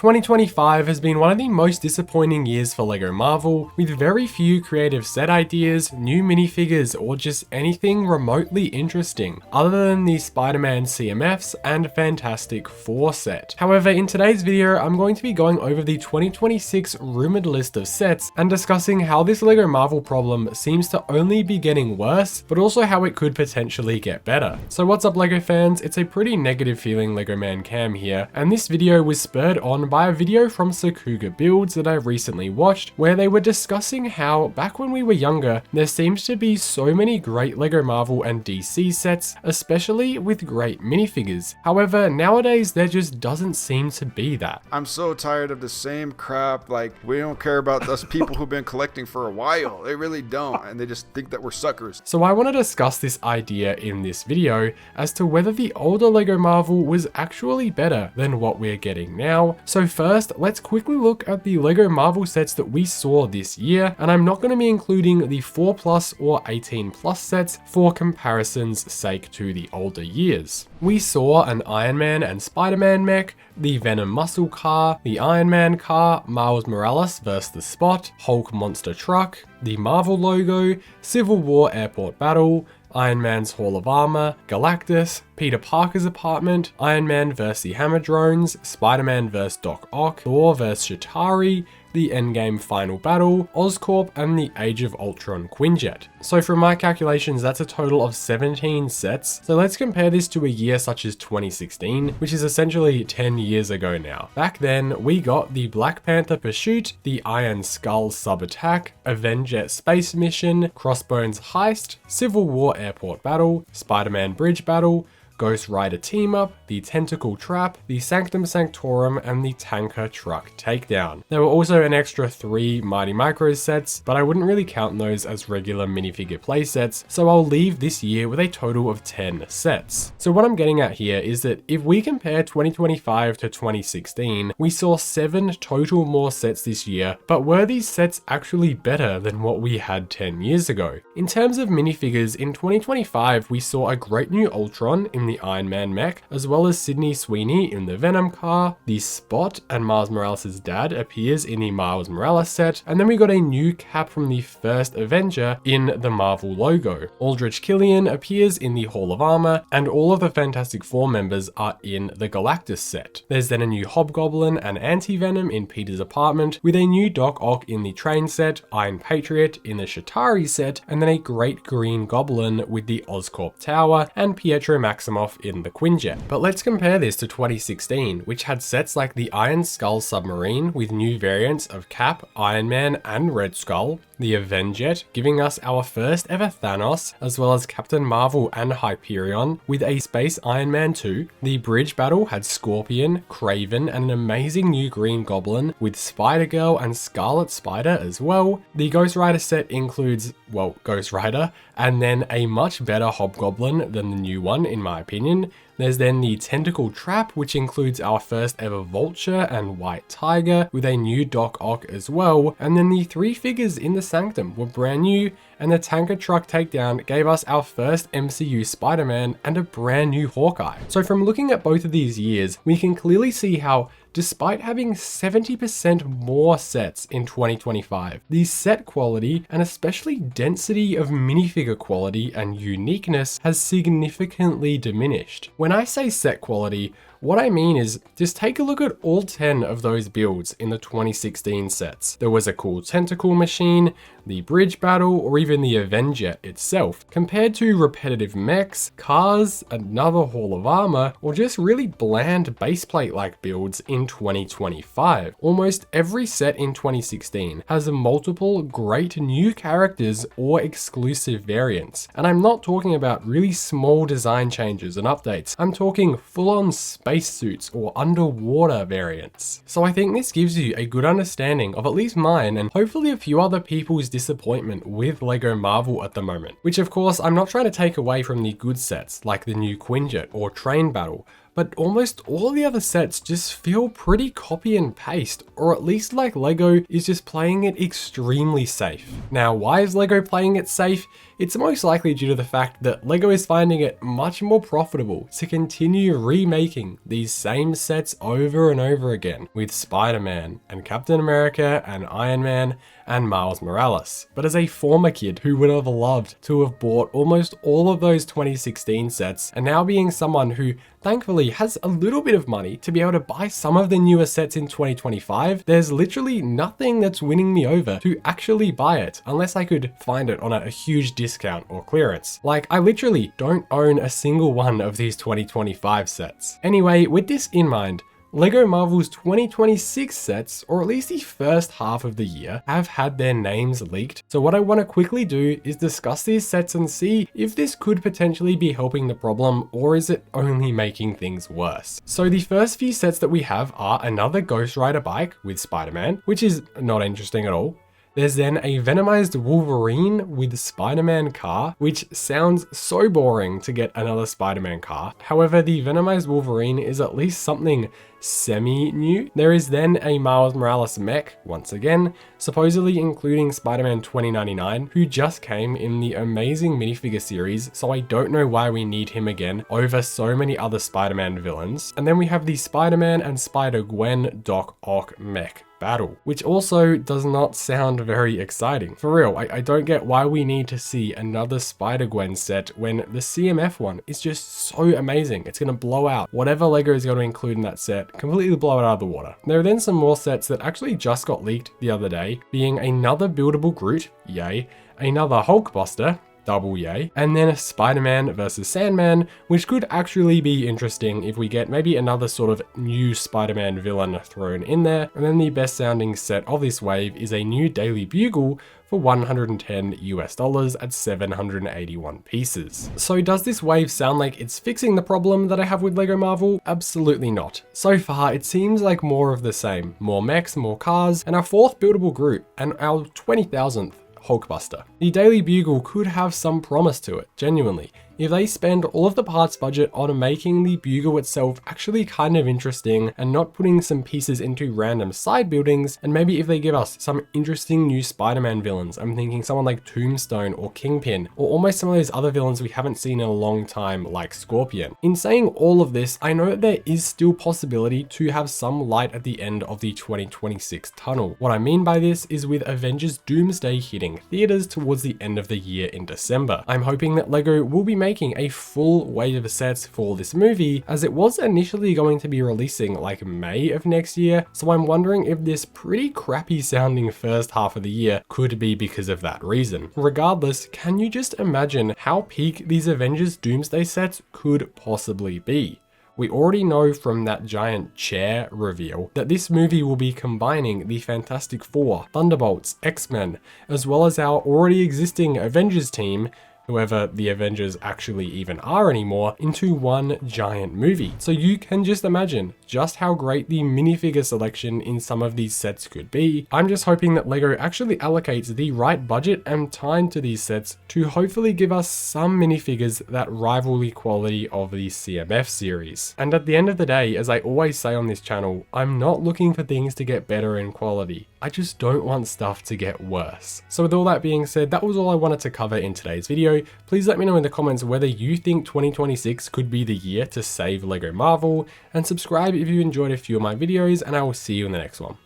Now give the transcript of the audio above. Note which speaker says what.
Speaker 1: 2025 has been one of the most disappointing years for LEGO Marvel, with very few creative set ideas, new minifigures, or just anything remotely interesting, other than the Spider-Man CMFs and Fantastic Four set. However, in today's video, I'm going to be going over the 2026 rumored list of sets and discussing how this LEGO Marvel problem seems to only be getting worse, but also how it could potentially get better. So what's up LEGO fans, it's a pretty negative feeling LEGO Man Cam here, and this video was spurred on by a video from Sakuga Builds that I recently watched, where they were discussing how back when we were younger, there seems to be so many great LEGO Marvel and DC sets, especially with great minifigures. However, nowadays there just doesn't seem to be that.
Speaker 2: I'm so tired of the same crap. Like, we don't care about us people who've been collecting for a while. They really don't, and they just think that we're suckers.
Speaker 1: So I want to discuss this idea in this video as to whether the older LEGO Marvel was actually better than what we're getting now. So first, let's quickly look at the LEGO Marvel sets that we saw this year, and I'm not going to be including the 4+ or 18+ sets for comparison's sake to the older years. We saw an Iron Man and Spider-Man mech, the Venom muscle car, the Iron Man car, Miles Morales vs. the Spot, Hulk monster truck, the Marvel logo, Civil War airport battle, Iron Man's Hall of Armor, Galactus, Peter Parker's apartment, Iron Man vs. the Hammer Drones, Spider-Man vs. Doc Ock, Thor vs. Chitauri, the Endgame Final Battle, Oscorp, and the Age of Ultron Quinjet. So from my calculations, that's a total of 17 sets. So let's compare this to a year such as 2016, which is essentially 10 years ago now. Back then, we got the Black Panther Pursuit, the Iron Skull Sub-Attack, Avenjet Space Mission, Crossbones Heist, Civil War Airport Battle, Spider-Man Bridge Battle, Ghost Rider Team Up, the Tentacle Trap, the Sanctum Sanctorum, and the Tanker Truck Takedown. There were also an extra 3 Mighty Micros sets, but I wouldn't really count those as regular minifigure playsets, so I'll leave this year with a total of 10 sets. So what I'm getting at here is that if we compare 2025 to 2016, we saw 7 total more sets this year, but were these sets actually better than what we had 10 years ago? In terms of minifigures, in 2025 we saw a great new Ultron in the Iron Man mech, as well as Sydney Sweeney in the Venom car, the Spot and Miles Morales' dad appears in the Miles Morales set, and then we got a new Cap from the first Avenger in the Marvel logo. Aldrich Killian appears in the Hall of Armor, and all of the Fantastic Four members are in the Galactus set. There's then a new Hobgoblin and Anti-Venom in Peter's apartment, with a new Doc Ock in the train set, Iron Patriot in the Chitauri set, and then a Great Green Goblin with the Oscorp Tower, and Pietro Maximoff in the Quinjet. But let's compare this to 2016, which had sets like the Iron Skull Submarine with new variants of Cap, Iron Man, and Red Skull, the Avenjet giving us our first ever Thanos, as well as Captain Marvel and Hyperion with a Space Iron Man 2. The Bridge Battle had Scorpion, Kraven, and an amazing new Green Goblin with Spider-Girl and Scarlet Spider as well. The Ghost Rider set includes, well, Ghost Rider, and then a much better Hobgoblin than the new one in my opinion. There's then the Tentacle Trap, which includes our first ever Vulture and White Tiger with a new Doc Ock as well, and then the 3 figures in the Sanctum were brand new, and the Tanker Truck Takedown gave us our first MCU Spider-Man and a brand new Hawkeye. So from looking at both of these years, we can clearly see how despite having 70% more sets in 2025, the set quality and especially density of minifigure quality and uniqueness has significantly diminished. When I say set quality, what I mean is, just take a look at all 10 of those builds in the 2016 sets. There was a cool tentacle machine, the Bridge Battle, or even the Avenjet itself, compared to repetitive mechs, cars, another Hall of Armor, or just really bland baseplate-like builds in 2025. Almost every set in 2016 has multiple great new characters or exclusive variants. And I'm not talking about really small design changes and updates. I'm talking full-on spacesuits or underwater variants. So I think this gives you a good understanding of at least mine and hopefully a few other people's disappointment with LEGO Marvel at the moment. Which of course, I'm not trying to take away from the good sets like the new Quinjet or Train Battle, but almost all the other sets just feel pretty copy and paste, or at least like LEGO is just playing it extremely safe. Now, why is LEGO playing it safe? It's most likely due to the fact that LEGO is finding it much more profitable to continue remaking these same sets over and over again with Spider-Man and Captain America and Iron Man and Miles Morales. But as a former kid who would have loved to have bought almost all of those 2016 sets, and now being someone who thankfully has a little bit of money to be able to buy some of the newer sets in 2025, there's literally nothing that's winning me over to actually buy it unless I could find it on a huge discount or clearance. Like, I literally don't own a single one of these 2025 sets. Anyway, with this in mind, LEGO Marvel's 2026 sets, or at least the first half of the year, have had their names leaked. So what I want to quickly do is discuss these sets and see if this could potentially be helping the problem, or is it only making things worse. So the first few sets that we have are another Ghost Rider bike with Spider-Man, which is not interesting at all. There's then a Venomized Wolverine with Spider-Man car, which sounds so boring to get another Spider-Man car. However, the Venomized Wolverine is at least something semi-new. There is then a Miles Morales mech, once again, supposedly including Spider-Man 2099, who just came in the amazing minifigure series, so I don't know why we need him again over so many other Spider-Man villains. And then we have the Spider-Man and Spider-Gwen Doc Ock mech battle, which also does not sound very exciting. For real, I don't get why we need to see another Spider-Gwen set when the CMF one is just so amazing. It's gonna blow out whatever LEGO is going to include in that set, completely blow it out of the water. There are then some more sets that actually just got leaked the other day, being another buildable Groot, yay, another Hulkbuster, double yay, and then a Spider-Man versus Sandman, which could actually be interesting if we get maybe another sort of new Spider-Man villain thrown in there. And then the best sounding set of this wave is a new Daily Bugle for $110 US at 781 pieces. So does this wave sound like it's fixing the problem that I have with LEGO Marvel? Absolutely not. So far, it seems like more of the same. More mechs, more cars, and our fourth buildable Groot, and our 20,000th Hulkbuster. The Daily Bugle could have some promise to it, genuinely. If they spend all of the parts budget on making the Bugle itself actually kind of interesting and not putting some pieces into random side buildings, and maybe if they give us some interesting new Spider-Man villains, I'm thinking someone like Tombstone or Kingpin, or almost some of those other villains we haven't seen in a long time like Scorpion. In saying all of this, I know that there is still possibility to have some light at the end of the 2026 tunnel. What I mean by this is with Avengers Doomsday hitting theaters towards the end of the year in December. I'm hoping that LEGO will be making a full wave of sets for this movie, as it was initially going to be releasing like May of next year, so I'm wondering if this pretty crappy sounding first half of the year could be because of that reason. Regardless, can you just imagine how peak these Avengers Doomsday sets could possibly be? We already know from that giant chair reveal that this movie will be combining the Fantastic Four, Thunderbolts, X-Men, as well as our already existing Avengers team, whoever the Avengers actually even are anymore, into one giant movie. So you can just imagine just how great the minifigure selection in some of these sets could be. I'm just hoping that LEGO actually allocates the right budget and time to these sets to hopefully give us some minifigures that rival the quality of the CMF series. And at the end of the day, as I always say on this channel, I'm not looking for things to get better in quality. I just don't want stuff to get worse. So with all that being said, that was all I wanted to cover in today's video. Please let me know in the comments whether you think 2026 could be the year to save LEGO Marvel, and subscribe if you enjoyed a few of my videos, and I will see you in the next one.